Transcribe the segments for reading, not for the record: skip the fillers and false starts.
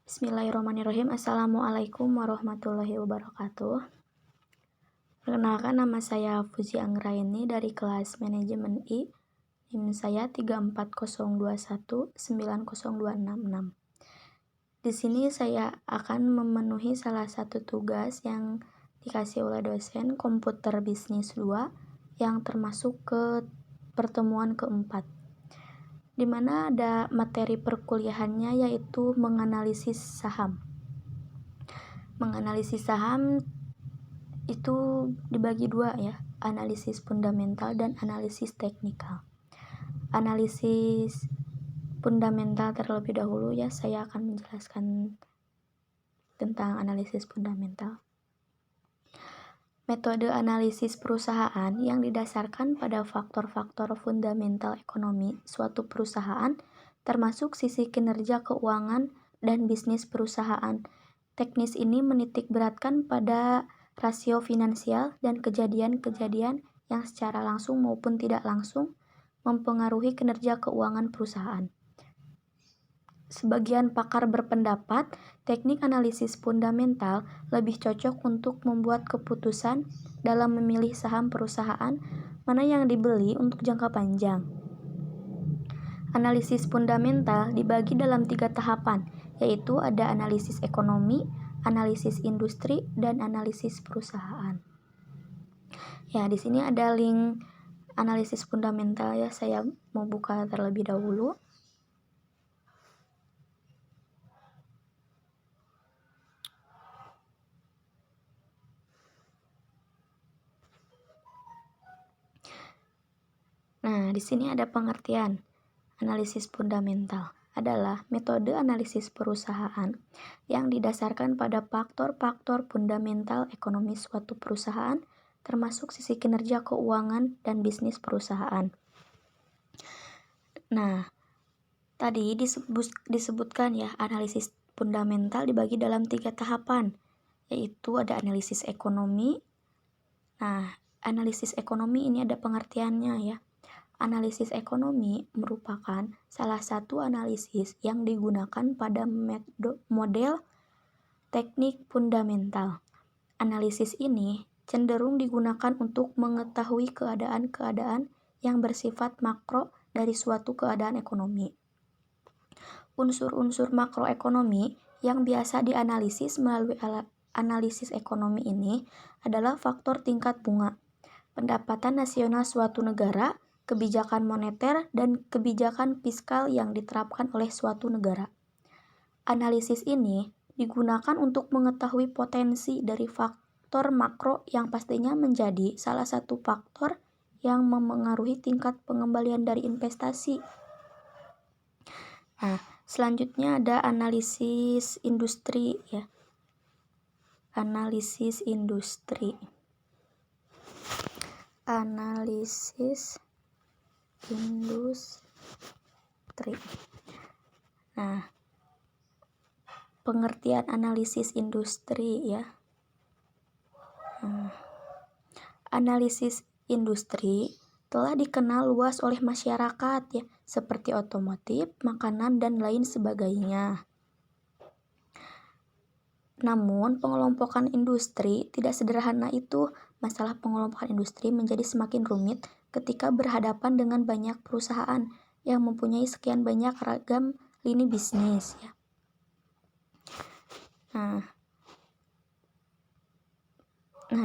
Bismillahirrahmanirrahim. Assalamualaikum warahmatullahi wabarakatuh. Perkenalkan, nama saya Fuzi Anggraini dari kelas Manajemen I. NIM saya 34021902666. Di sini saya akan memenuhi salah satu tugas yang dikasih oleh dosen Komputer Bisnis 2 yang termasuk ke pertemuan keempat, di mana ada materi perkuliahannya yaitu menganalisis saham. Menganalisis saham itu dibagi dua ya, analisis fundamental dan analisis teknikal. Analisis fundamental terlebih dahulu ya, saya akan menjelaskan tentang analisis fundamental. Metode analisis perusahaan yang didasarkan pada faktor-faktor fundamental ekonomi suatu perusahaan, termasuk sisi kinerja keuangan dan bisnis perusahaan. Teknis ini menitik beratkan pada rasio finansial dan kejadian-kejadian yang secara langsung maupun tidak langsung mempengaruhi kinerja keuangan perusahaan. Sebagian pakar berpendapat teknik analisis fundamental lebih cocok untuk membuat keputusan dalam memilih saham perusahaan mana yang dibeli untuk jangka panjang. Analisis fundamental dibagi dalam 3 tahapan, yaitu ada analisis ekonomi, analisis industri, dan analisis perusahaan. Ya, di sini ada link analisis fundamental ya, saya mau buka terlebih dahulu. Nah, di sini ada pengertian. Analisis fundamental adalah metode analisis perusahaan yang didasarkan pada faktor-faktor fundamental ekonomi suatu perusahaan, termasuk sisi kinerja keuangan dan bisnis perusahaan. Nah, tadi disebutkan ya, analisis fundamental dibagi dalam 3 tahapan, yaitu ada analisis ekonomi. Nah, analisis ekonomi ini ada pengertiannya ya. Analisis ekonomi merupakan salah satu analisis yang digunakan pada model teknik fundamental. Analisis ini cenderung digunakan untuk mengetahui keadaan-keadaan yang bersifat makro dari suatu keadaan ekonomi. Unsur-unsur makroekonomi yang biasa dianalisis melalui analisis ekonomi ini adalah faktor tingkat bunga, pendapatan nasional suatu negara, kebijakan moneter, dan kebijakan fiskal yang diterapkan oleh suatu negara. Analisis ini digunakan untuk mengetahui potensi dari faktor makro yang pastinya menjadi salah satu faktor yang memengaruhi tingkat pengembalian dari investasi. Nah, selanjutnya ada analisis industri ya. Analisis industri. Nah, pengertian analisis industri ya. Analisis industri telah dikenal luas oleh masyarakat ya, seperti otomotif, makanan, dan lain sebagainya. Namun, pengelompokan industri tidak sederhana itu. Masalah pengelompokan industri menjadi semakin rumit ketika berhadapan dengan banyak perusahaan yang mempunyai sekian banyak ragam lini bisnis ya. Nah,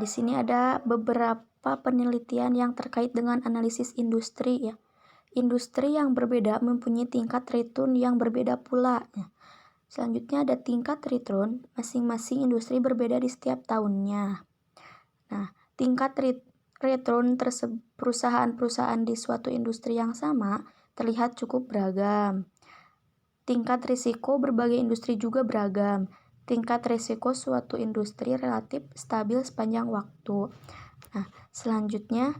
di sini ada beberapa penelitian yang terkait dengan analisis industri ya. Industri yang berbeda mempunyai tingkat return yang berbeda pula ya. Selanjutnya ada tingkat return masing-masing industri berbeda di setiap tahunnya. Nah, tingkat return perusahaan-perusahaan di suatu industri yang sama terlihat cukup beragam. Tingkat risiko berbagai industri juga beragam. Tingkat risiko suatu industri relatif stabil sepanjang waktu. Nah, selanjutnya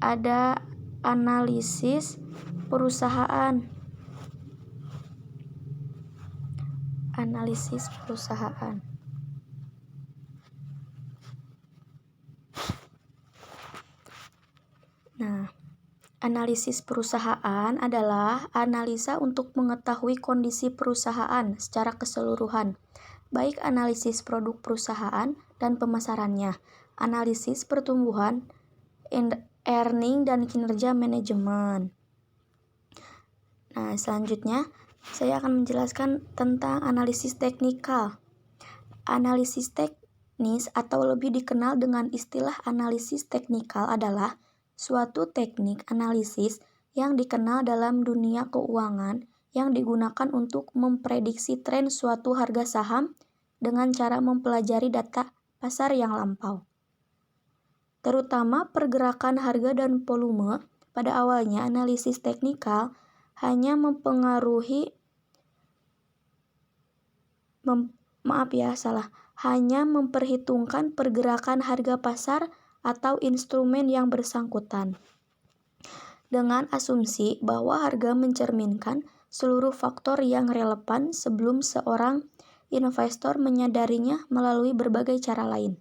ada analisis perusahaan. Analisis perusahaan. Nah, Analisis perusahaan adalah analisa untuk mengetahui kondisi perusahaan secara keseluruhan, baik analisis produk perusahaan dan pemasarannya, analisis pertumbuhan, earning, dan kinerja manajemen. Nah, selanjutnya saya akan menjelaskan tentang analisis teknikal. Analisis teknis atau lebih dikenal dengan istilah analisis teknikal adalah suatu teknik analisis yang dikenal dalam dunia keuangan yang digunakan untuk memprediksi tren suatu harga saham dengan cara mempelajari data pasar yang lampau. Terutama pergerakan harga dan volume, pada awalnya analisis teknikal hanya hanya memperhitungkan pergerakan harga pasar atau instrumen yang bersangkutan, dengan asumsi bahwa harga mencerminkan seluruh faktor yang relevan sebelum seorang investor menyadarinya melalui berbagai cara lain.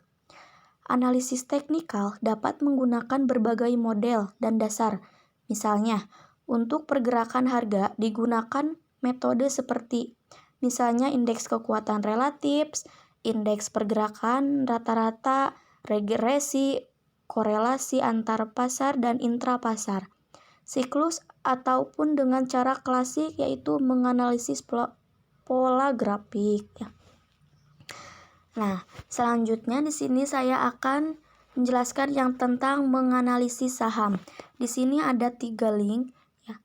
Analisis teknikal dapat menggunakan berbagai model dan dasar. Misalnya, untuk pergerakan harga digunakan metode seperti misalnya indeks kekuatan relatif, indeks pergerakan rata-rata, regresi, korelasi antar pasar dan intrapasar, siklus, ataupun dengan cara klasik yaitu menganalisis pola grafik. Nah, selanjutnya di sini saya akan menjelaskan yang tentang menganalisis saham. Di sini ada 3 link. Ya.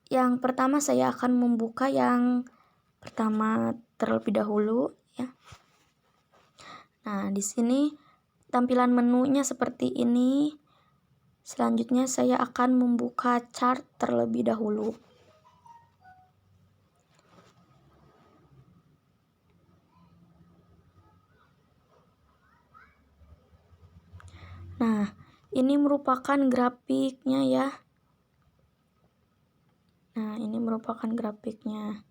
Yang pertama saya akan membuka yang pertama terlebih dahulu. Ya. Nah, di sini tampilan menunya seperti ini. Selanjutnya saya akan membuka chart terlebih dahulu. Nah, ini merupakan grafiknya ya. Nah, ini merupakan grafiknya.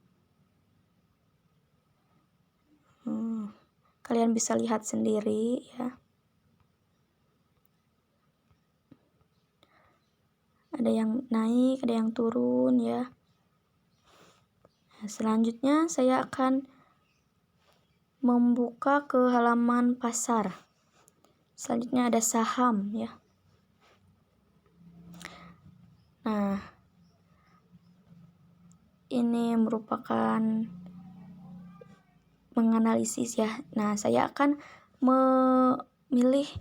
Kalian bisa lihat sendiri ya. Ada yang naik, ada yang turun ya. Nah, selanjutnya saya akan membuka ke halaman pasar. Selanjutnya ada saham ya. Nah, ini merupakan menganalisis ya. Nah, saya akan memilih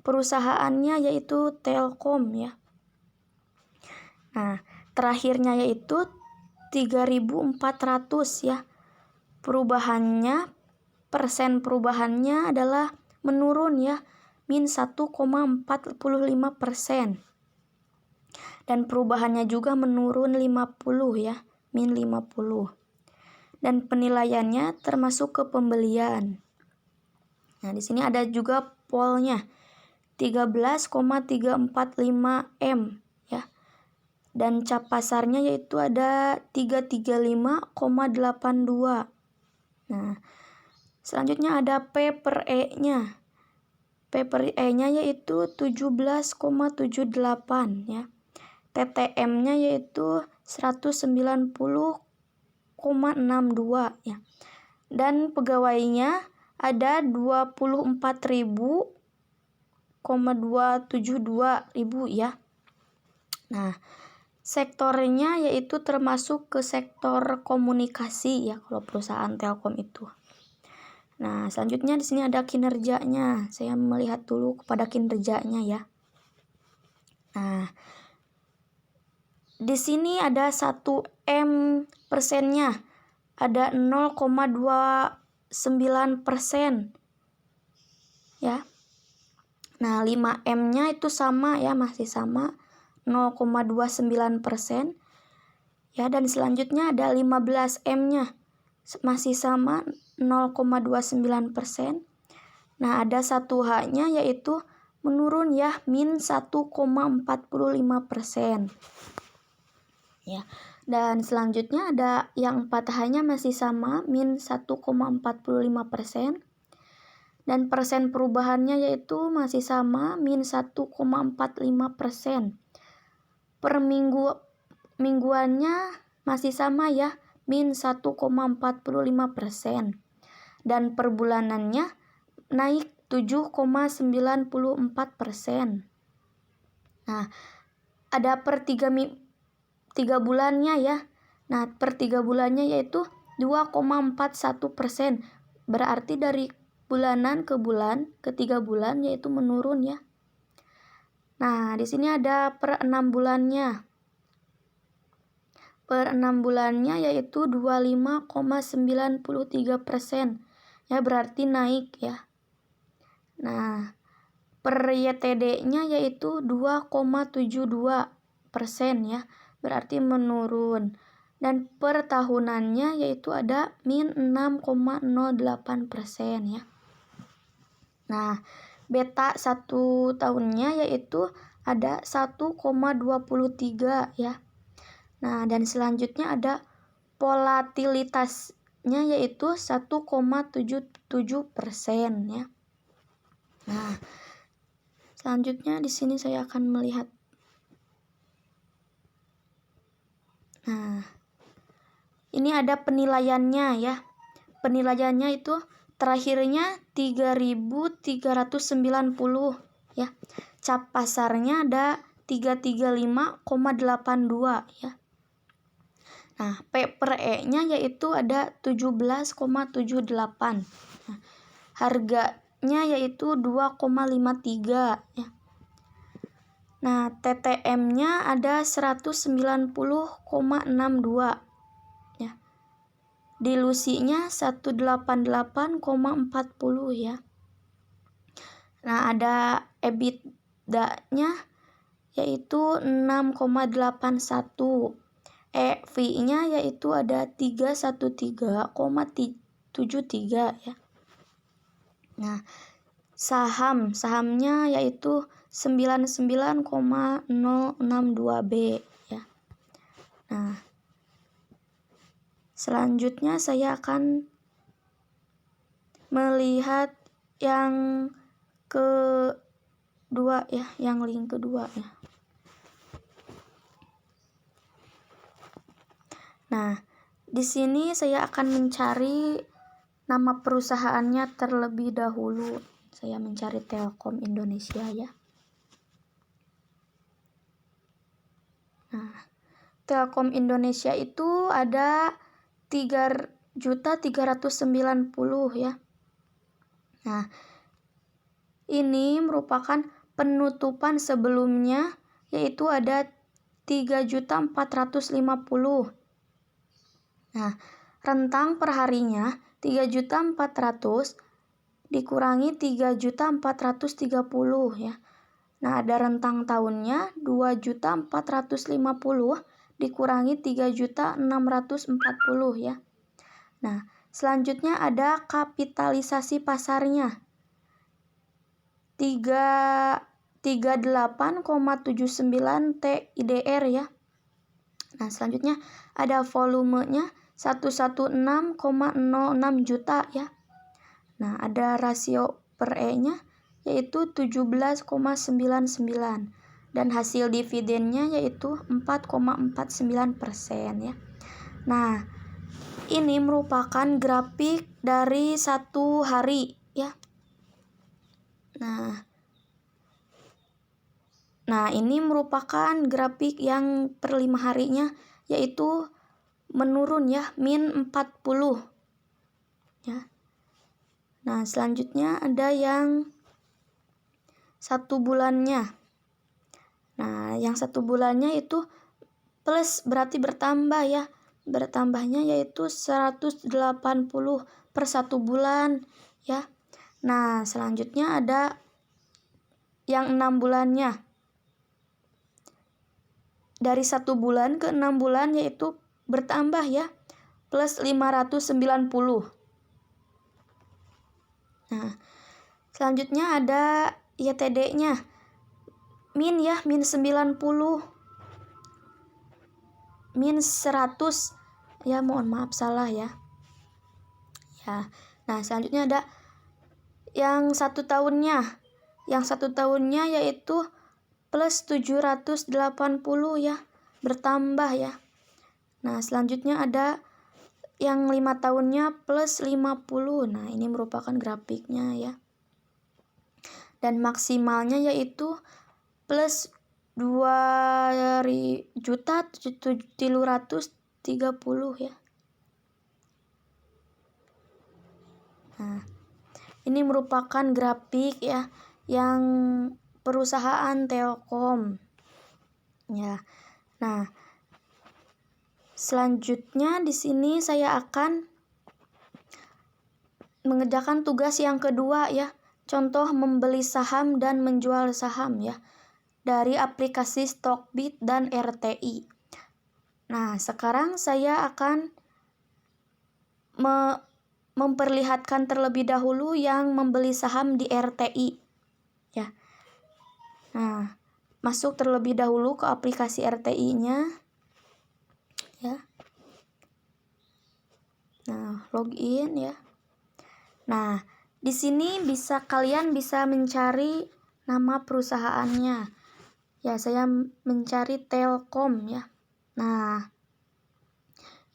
perusahaannya yaitu Telkom ya. Nah, terakhirnya yaitu 3.400 ya. Persen perubahannya adalah menurun ya, min 1,45%. Dan perubahannya juga menurun 50 ya, min 50. Dan penilaiannya termasuk ke pembelian. Nah, di sini ada juga polnya 13,345 M ya. Dan cap pasarnya yaitu ada 335,82. Nah, selanjutnya ada P per E-nya. P per E-nya yaitu 17,78 ya. TTM-nya yaitu 190,62 ya. Dan pegawainya ada 24.272 ribu ya. Nah, sektornya yaitu termasuk ke sektor komunikasi ya kalau perusahaan Telkom itu. Nah, selanjutnya di sini ada kinerjanya. Saya melihat dulu kepada kinerjanya ya. Nah, di sini ada 1 M persennya. Ada 0,29% ya. Nah, 5 M-nya itu sama ya, masih sama 0,29% ya. Dan selanjutnya ada 15 M-nya masih sama 0,29%. Nah, ada 1 H-nya yaitu menurun ya, min 1,45% ya. Dan selanjutnya ada yang 4 H-nya masih sama, min 1,45%. Dan persen perubahannya yaitu masih sama, min 1,45%. Per mingguannya masih sama ya, min 1,45%. Dan per bulanannya naik 7,94%. Nah, ada per 3 bulannya ya. Nah, per 3 bulannya yaitu 2,41%. Berarti dari bulanan ke bulan, ke 3 bulan yaitu menurun ya. Nah, di sini ada per 6 bulannya. Per 6 bulannya yaitu 25,93%. Ya, berarti naik ya. Nah, per YTD-nya yaitu 2,72% ya, berarti menurun. Dan per tahunannya yaitu ada min 6,08% ya. Nah, beta 1 tahunnya yaitu ada 1,23 ya. Nah, dan selanjutnya ada volatilitasnya yaitu 1,77% ya. Nah, selanjutnya di sini saya akan melihat. Nah, ini ada penilaiannya ya. Penilaiannya itu terakhirnya 3.390 ya. Cap pasarnya ada 335,82 ya. Nah, P per E-nya yaitu ada 17,78. Nah, harganya yaitu 2,53 ya. Nah, TTM-nya ada 190,62 ya. Dilusinya 188,40 ya. Nah, ada EBITDA-nya yaitu 6,81. EV-nya yaitu ada 313,73 ya. Nah, sahamnya yaitu 99,062B ya. Nah, selanjutnya saya akan melihat yang kedua ya, yang link kedua ya. Nah, di sini saya akan mencari nama perusahaannya terlebih dahulu. Saya mencari Telkom Indonesia ya. Nah, Telkom Indonesia itu ada 3.390 ya. Nah, ini merupakan penutupan sebelumnya yaitu ada 3.450. Nah, rentang perharinya 3.400 dikurangi 3.430 ya. Nah, ada rentang tahunnya 2.450 dikurangi 3.640 ya. Nah, selanjutnya ada kapitalisasi pasarnya 38,79 TIDR ya. Nah, selanjutnya ada volumenya 116,06 juta ya. Nah, ada rasio per E-nya yaitu 17,99 dan hasil dividennya yaitu 4,49% ya. Nah, ini merupakan grafik dari 1 hari ya. Nah, ini merupakan grafik yang per 5 harinya yaitu menurun ya, min 40 ya. Nah, selanjutnya ada yang 1 bulannya. Nah, yang 1 bulannya itu plus, berarti bertambah ya. Bertambahnya yaitu 180 per 1 bulan ya. Nah, selanjutnya ada yang 6 bulannya. Dari 1 bulan ke 6 bulan yaitu bertambah ya, plus 590. Nah, selanjutnya ada YTD-nya. Min ya, min 90. Min 100. Ya, mohon maaf salah ya. Ya. Nah, selanjutnya ada yang 1 tahunnya. Yang 1 tahunnya yaitu plus 780 ya, bertambah ya. Nah, selanjutnya ada yang 5 tahunnya plus 50. Nah, ini merupakan grafiknya ya. Dan maksimalnya yaitu plus 2.730 ya. Nah, ini merupakan grafik ya yang perusahaan Telkom. Ya. Nah, selanjutnya di sini saya akan mengerjakan tugas yang kedua ya. Contoh membeli saham dan menjual saham ya. Dari aplikasi Stockbit dan RTI. Nah, sekarang saya akan memperlihatkan terlebih dahulu yang membeli saham di RTI ya. Nah, masuk terlebih dahulu ke aplikasi RTI-nya ya. Nah, login ya. Nah, di sini kalian bisa mencari nama perusahaannya. Ya, saya mencari Telkom ya. Nah,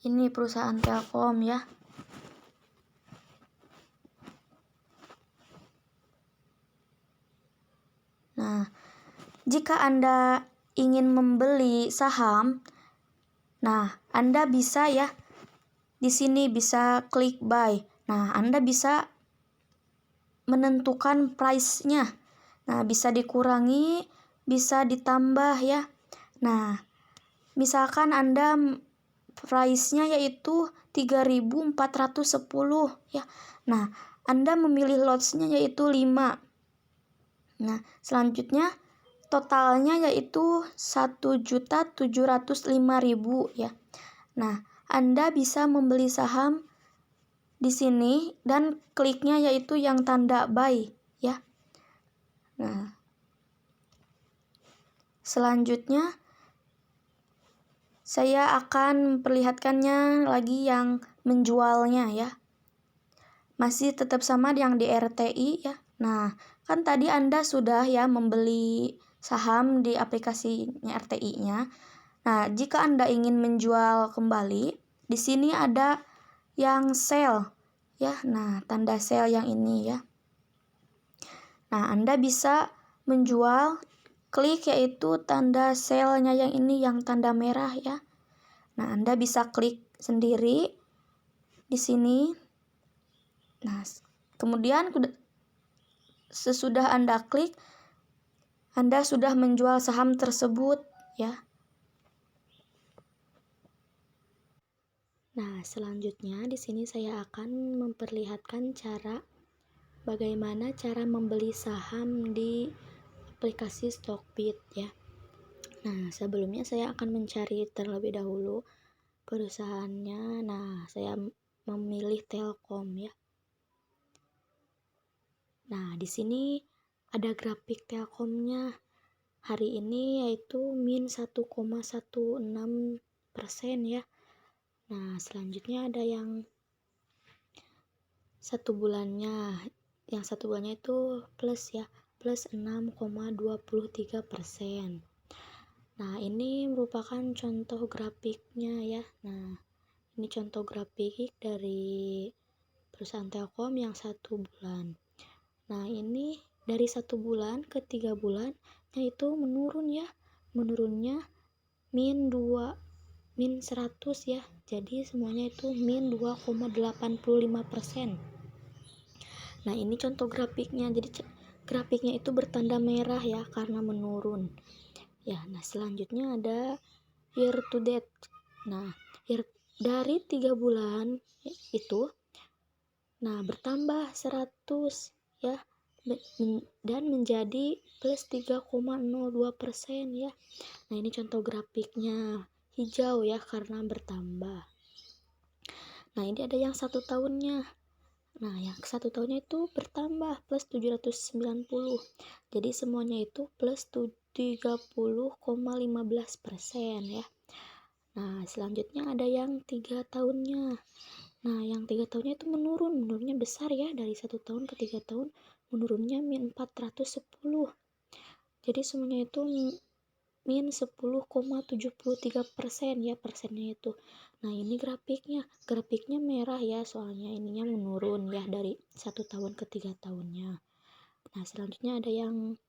ini perusahaan Telkom ya. Nah, jika Anda ingin membeli saham, nah, Anda bisa ya, di sini bisa klik buy. Nah, Anda bisa menentukan price-nya. Nah, bisa dikurangi, bisa ditambah ya. Nah, misalkan Anda price-nya yaitu 3.410 ya. Nah, Anda memilih lots-nya yaitu 5. Nah, selanjutnya totalnya yaitu 1.705.000 ya. Nah, Anda bisa membeli saham di sini dan kliknya yaitu yang tanda buy ya. Nah, selanjutnya saya akan memperlihatkannya lagi yang menjualnya ya. Masih tetap sama yang di RTI ya. Nah, kan tadi Anda sudah ya membeli saham di aplikasinya RTI-nya. Nah, jika Anda ingin menjual kembali, di sini ada yang sell ya. Nah, tanda sell yang ini ya. Nah, Anda bisa menjual, klik yaitu tanda sell-nya yang ini yang tanda merah ya. Nah, Anda bisa klik sendiri di sini. Nah, kemudian sesudah Anda klik, Anda sudah menjual saham tersebut ya. Nah, selanjutnya di sini saya akan memperlihatkan bagaimana cara membeli saham di aplikasi Stockbit ya. Nah, sebelumnya saya akan mencari terlebih dahulu perusahaannya. Nah, saya memilih Telkom ya. Nah, di sini ada grafik Telkomnya hari ini yaitu min 1,16% ya. Nah, selanjutnya ada yang 1 bulannya. Yang 1 bulannya itu plus ya, plus 6,23%. Nah, ini merupakan contoh grafiknya ya. Nah, ini contoh grafik dari perusahaan Telkom yang 1 bulan. Nah, ini dari 1 bulan ke 3 bulan itu menurun ya. Menurunnya min 100 ya. Jadi semuanya itu min 2,85%. Nah, ini contoh grafiknya. Jadi grafiknya itu bertanda merah ya karena menurun. Ya, nah selanjutnya ada year to date. Nah, dari 3 bulan itu bertambah 100 ya dan menjadi plus 3,02% ya. Nah, ini contoh grafiknya hijau ya karena bertambah. Nah, ini ada yang 1 tahunnya. Nah, yang 1 tahunnya itu bertambah plus 790. Jadi semuanya itu plus 30,15% ya. Nah, selanjutnya ada yang 3 tahunnya. Nah, yang 3 tahunnya itu menurunnya besar ya, dari 1 tahun ke 3 tahun menurunnya min 410. Jadi semuanya itu min 10,73% ya persennya itu. Nah, ini grafiknya merah ya, soalnya ininya menurun ya dari 1 tahun ke 3 tahunnya. Nah, selanjutnya ada yang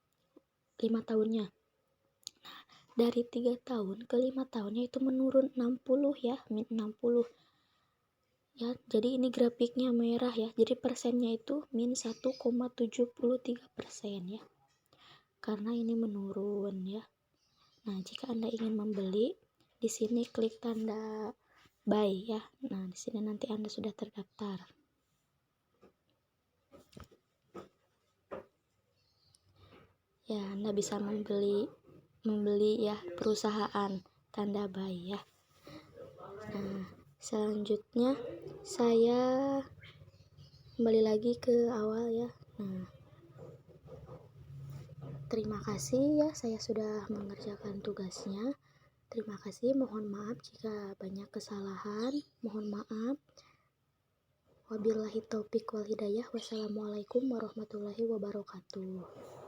5 tahunnya. Nah, dari 3 tahun ke 5 tahunnya itu menurun 60 ya, min 60 ya. Jadi ini grafiknya merah ya, jadi persennya itu min 1,73% ya, karena ini menurun ya. Nah, jika Anda ingin membeli, di sini klik tanda buy ya. Nah, di sini nanti Anda sudah terdaftar. Ya, Anda bisa membeli ya perusahaan, tanda buy ya. Nah, selanjutnya saya kembali lagi ke awal ya. Nah, terima kasih ya, saya sudah mengerjakan tugasnya. Terima kasih, mohon maaf jika banyak kesalahan, mohon maaf. Wabillahi taufik wal hidayah. Wassalamualaikum warahmatullahi wabarakatuh.